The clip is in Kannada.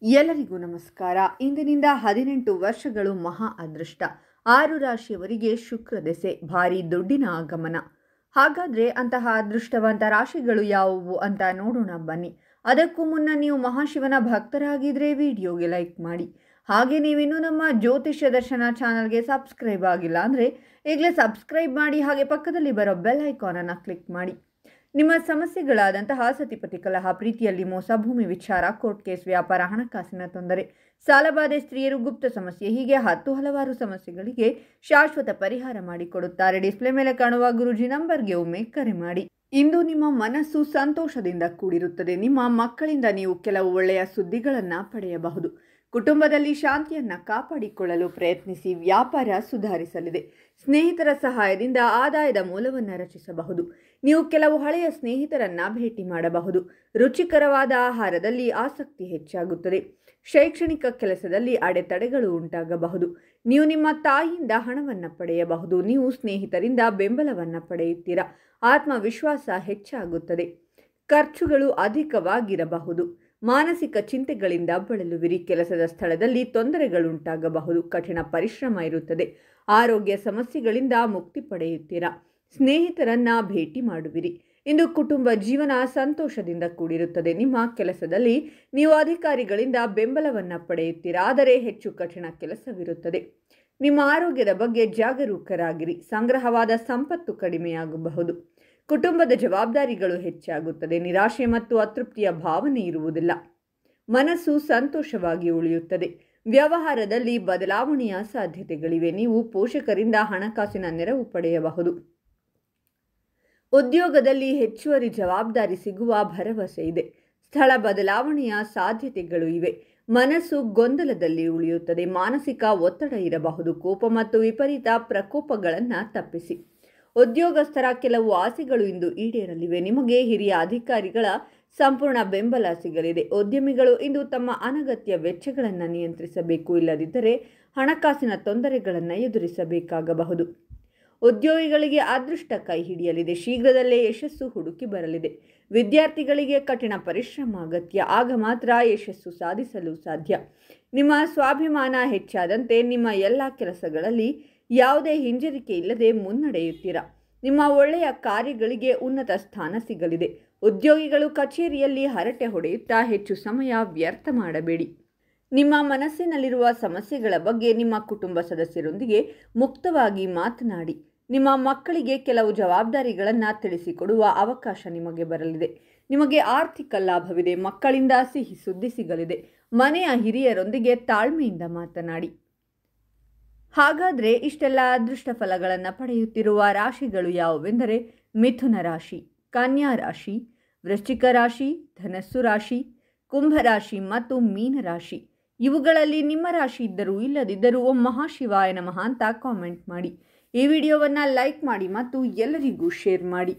ಎಲ್ಲರಿಗೂ ನಮಸ್ಕಾರ. ಇಂದಿನಿಂದ 18 ವರ್ಷಗಳು ಮಹಾ ಅದೃಷ್ಟ. 6 ರಾಶಿಯವರಿಗೆ ಶುಕ್ರ ದೆಸೆ, ಭಾರಿ ದುಡ್ಡಿನ ಆಗಮನ. ಹಾಗಾದರೆ ಅಂತಹ ಅದೃಷ್ಟವಂತ ರಾಶಿಗಳು ಯಾವುವು ಅಂತ ನೋಡೋಣ ಬನ್ನಿ. ಅದಕ್ಕೂ ಮುನ್ನ ನೀವು ಮಹಾಶಿವನ ಭಕ್ತರಾಗಿದ್ದರೆ ವಿಡಿಯೋಗೆ ಲೈಕ್ ಮಾಡಿ. ಹಾಗೆ ನೀವಿನ್ನೂ ನಮ್ಮ ಜ್ಯೋತಿಷ್ಯ ದರ್ಶನ ಚಾನಲ್ಗೆ ಸಬ್ಸ್ಕ್ರೈಬ್ ಆಗಿಲ್ಲ ಅಂದರೆ ಈಗಲೇ ಸಬ್ಸ್ಕ್ರೈಬ್ ಮಾಡಿ. ಹಾಗೆ ಪಕ್ಕದಲ್ಲಿ ಬರೋ ಬೆಲ್ ಐಕಾನನ್ನು ಕ್ಲಿಕ್ ಮಾಡಿ. ನಿಮ್ಮ ಸಮಸ್ಯೆಗಳಾದಂತಹ ಸತಿಪತಿ ಕಲಹ, ಪ್ರೀತಿಯಲ್ಲಿ ಮೋಸ, ಭೂಮಿ ವಿಚಾರ, ಕೋರ್ಟ್ ಕೇಸ್, ವ್ಯಾಪಾರ, ಹಣಕಾಸಿನ ತೊಂದರೆ, ಸಾಲಬಾಧೆ, ಸ್ತ್ರೀಯರು, ಗುಪ್ತ ಸಮಸ್ಯೆ, ಹೀಗೆ ಹಲವಾರು ಸಮಸ್ಯೆಗಳಿಗೆ ಶಾಶ್ವತ ಪರಿಹಾರ ಮಾಡಿಕೊಡುತ್ತಾರೆ. ಡಿಸ್ಪ್ಲೇ ಮೇಲೆ ಕಾಣುವ ಗುರೂಜಿ ನಂಬರ್ಗೆ ಒಮ್ಮೆ ಕರೆ ಮಾಡಿ. ಇಂದು ನಿಮ್ಮ ಮನಸ್ಸು ಸಂತೋಷದಿಂದ ಕೂಡಿರುತ್ತದೆ. ನಿಮ್ಮ ಮಕ್ಕಳಿಂದ ನೀವು ಕೆಲವು ಒಳ್ಳೆಯ ಸುದ್ದಿಗಳನ್ನು ಪಡೆಯಬಹುದು. ಕುಟುಂಬದಲ್ಲಿ ಶಾಂತಿಯನ್ನು ಕಾಪಾಡಿಕೊಳ್ಳಲು ಪ್ರಯತ್ನಿಸಿ. ವ್ಯಾಪಾರ ಸುಧಾರಿಸಲಿದೆ. ಸ್ನೇಹಿತರ ಸಹಾಯದಿಂದ ಆದಾಯದ ಮೂಲವನ್ನು ರಚಿಸಬಹುದು. ನೀವು ಕೆಲವು ಹಳೆಯ ಸ್ನೇಹಿತರನ್ನು ಭೇಟಿ ಮಾಡಬಹುದು. ರುಚಿಕರವಾದ ಆಹಾರದಲ್ಲಿ ಆಸಕ್ತಿ ಹೆಚ್ಚಾಗುತ್ತದೆ. ಶೈಕ್ಷಣಿಕ ಕೆಲಸದಲ್ಲಿ ಅಡೆತಡೆಗಳು ಉಂಟಾಗಬಹುದು. ನೀವು ನಿಮ್ಮ ತಾಯಿಯಿಂದ ಹಣವನ್ನು ಪಡೆಯಬಹುದು. ನೀವು ಸ್ನೇಹಿತರಿಂದ ಬೆಂಬಲವನ್ನು ಪಡೆಯುತ್ತೀರಾ. ಆತ್ಮವಿಶ್ವಾಸ ಹೆಚ್ಚಾಗುತ್ತದೆ. ಖರ್ಚುಗಳು ಅಧಿಕವಾಗಿರಬಹುದು. ಮಾನಸಿಕ ಚಿಂತೆಗಳಿಂದ ಬಳಲುವಿರಿ. ಕೆಲಸದ ಸ್ಥಳದಲ್ಲಿ ತೊಂದರೆಗಳುಂಟಾಗಬಹುದು. ಕಠಿಣ ಪರಿಶ್ರಮ ಇರುತ್ತದೆ. ಆರೋಗ್ಯ ಸಮಸ್ಯೆಗಳಿಂದ ಮುಕ್ತಿ ಪಡೆಯುತ್ತೀರಾ. ಸ್ನೇಹಿತರನ್ನ ಭೇಟಿ ಮಾಡುವಿರಿ. ಇಂದು ಕುಟುಂಬ ಜೀವನ ಸಂತೋಷದಿಂದ ಕೂಡಿರುತ್ತದೆ. ನಿಮ್ಮ ಕೆಲಸದಲ್ಲಿ ನೀವು ಅಧಿಕಾರಿಗಳಿಂದ ಬೆಂಬಲವನ್ನು ಪಡೆಯುತ್ತೀರಾ, ಆದರೆ ಹೆಚ್ಚು ಕಠಿಣ ಕೆಲಸವಿರುತ್ತದೆ. ನಿಮ್ಮ ಆರೋಗ್ಯದ ಬಗ್ಗೆ ಜಾಗರೂಕರಾಗಿರಿ. ಸಂಗ್ರಹವಾದ ಸಂಪತ್ತು ಕಡಿಮೆಯಾಗಬಹುದು. ಕುಟುಂಬದ ಜವಾಬ್ದಾರಿಗಳು ಹೆಚ್ಚಾಗುತ್ತದೆ. ನಿರಾಶೆ ಮತ್ತು ಅತೃಪ್ತಿಯ ಭಾವನೆ ಇರುವುದಿಲ್ಲ. ಮನಸ್ಸು ಸಂತೋಷವಾಗಿ ಉಳಿಯುತ್ತದೆ. ವ್ಯವಹಾರದಲ್ಲಿ ಬದಲಾವಣೆಯ ಸಾಧ್ಯತೆಗಳಿವೆ. ನೀವು ಪೋಷಕರಿಂದ ಹಣಕಾಸಿನ ನೆರವು ಪಡೆಯಬಹುದು. ಉದ್ಯೋಗದಲ್ಲಿ ಹೆಚ್ಚುವರಿ ಜವಾಬ್ದಾರಿ ಸಿಗುವ ಭರವಸೆ ಇದೆ. ಸ್ಥಳ ಬದಲಾವಣೆಯ ಸಾಧ್ಯತೆಗಳು ಇವೆ. ಮನಸ್ಸು ಗೊಂದಲದಲ್ಲಿ ಉಳಿಯುತ್ತದೆ. ಮಾನಸಿಕ ಒತ್ತಡ ಇರಬಹುದು. ಕೋಪ ಮತ್ತು ವಿಪರೀತ ಪ್ರಕೋಪಗಳನ್ನು ತಪ್ಪಿಸಿ. ಉದ್ಯೋಗಸ್ಥರ ಕೆಲವು ಆಸೆಗಳು ಇಂದು ಈಡೇರಲಿವೆ. ನಿಮಗೆ ಹಿರಿಯ ಅಧಿಕಾರಿಗಳ ಸಂಪೂರ್ಣ ಬೆಂಬಲ ಸಿಗಲಿದೆ. ಉದ್ಯಮಿಗಳು ಇಂದು ತಮ್ಮ ಅನಗತ್ಯ ವೆಚ್ಚಗಳನ್ನು ನಿಯಂತ್ರಿಸಬೇಕು. ಇಲ್ಲದಿದ್ದರೆ ಹಣಕಾಸಿನ ತೊಂದರೆಗಳನ್ನು ಎದುರಿಸಬೇಕಾಗಬಹುದು. ಉದ್ಯೋಗಿಗಳಿಗೆ ಅದೃಷ್ಟ ಕೈ ಹಿಡಿಯಲಿದೆ. ಶೀಘ್ರದಲ್ಲೇ ಯಶಸ್ಸು ಹುಡುಕಿ ಬರಲಿದೆ. ವಿದ್ಯಾರ್ಥಿಗಳಿಗೆ ಕಠಿಣ ಪರಿಶ್ರಮ ಅಗತ್ಯ. ಆಗ ಮಾತ್ರ ಯಶಸ್ಸು ಸಾಧಿಸಲು ಸಾಧ್ಯ. ನಿಮ್ಮ ಸ್ವಾಭಿಮಾನ ಹೆಚ್ಚಾದಂತೆ ನಿಮ್ಮ ಎಲ್ಲ ಕೆಲಸಗಳಲ್ಲಿ ಯಾವುದೇ ಹಿಂಜರಿಕೆ ಇಲ್ಲದೆ ಮುನ್ನಡೆಯುತ್ತೀರಾ. ನಿಮ್ಮ ಒಳ್ಳೆಯ ಕಾರ್ಯಗಳಿಗೆ ಉನ್ನತ ಸ್ಥಾನ ಸಿಗಲಿದೆ. ಉದ್ಯೋಗಿಗಳು ಕಚೇರಿಯಲ್ಲಿ ಹರಟೆ ಹೊಡೆಯುತ್ತಾ ಹೆಚ್ಚು ಸಮಯ ವ್ಯರ್ಥ ಮಾಡಬೇಡಿ. ನಿಮ್ಮ ಮನಸ್ಸಿನಲ್ಲಿರುವ ಸಮಸ್ಯೆಗಳ ಬಗ್ಗೆ ನಿಮ್ಮ ಕುಟುಂಬ ಸದಸ್ಯರೊಂದಿಗೆ ಮುಕ್ತವಾಗಿ ಮಾತನಾಡಿ. ನಿಮ್ಮ ಮಕ್ಕಳಿಗೆ ಕೆಲವು ಜವಾಬ್ದಾರಿಗಳನ್ನು ತಿಳಿಸಿಕೊಡುವ ಅವಕಾಶ ನಿಮಗೆ ಬರಲಿದೆ. ನಿಮಗೆ ಆರ್ಥಿಕ ಲಾಭವಿದೆ. ಮಕ್ಕಳಿಂದ ಸಿಹಿ ಸುದ್ದಿ ಸಿಗಲಿದೆ. ಮನೆಯ ಹಿರಿಯರೊಂದಿಗೆ ತಾಳ್ಮೆಯಿಂದ ಮಾತನಾಡಿ. ಹಾಗಾದರೆ ಇಷ್ಟೆಲ್ಲ ಅದೃಷ್ಟ ಫಲಗಳನ್ನು ಪಡೆಯುತ್ತಿರುವ ರಾಶಿಗಳು ಯಾವುವೆಂದರೆ ಮಿಥುನ ರಾಶಿ, ಕನ್ಯಾ ರಾಶಿ, ವೃಶ್ಚಿಕ ರಾಶಿ, ಧನಸ್ಸು ರಾಶಿ, ಕುಂಭರಾಶಿ ಮತ್ತು ಮೀನ ರಾಶಿ. ಇವುಗಳಲ್ಲಿ ನಿಮ್ಮ ರಾಶಿ ಇದ್ದರೂ ಇಲ್ಲದಿದ್ದರೂ ಓಂ ಮಹಾಶಿವಾಯ ನಮಃ ಅಂತ ಕಾಮೆಂಟ್ ಮಾಡಿ. ಈ ವಿಡಿಯೋವನ್ನು ಲೈಕ್ ಮಾಡಿ ಮತ್ತು ಎಲ್ಲರಿಗೂ ಶೇರ್ ಮಾಡಿ.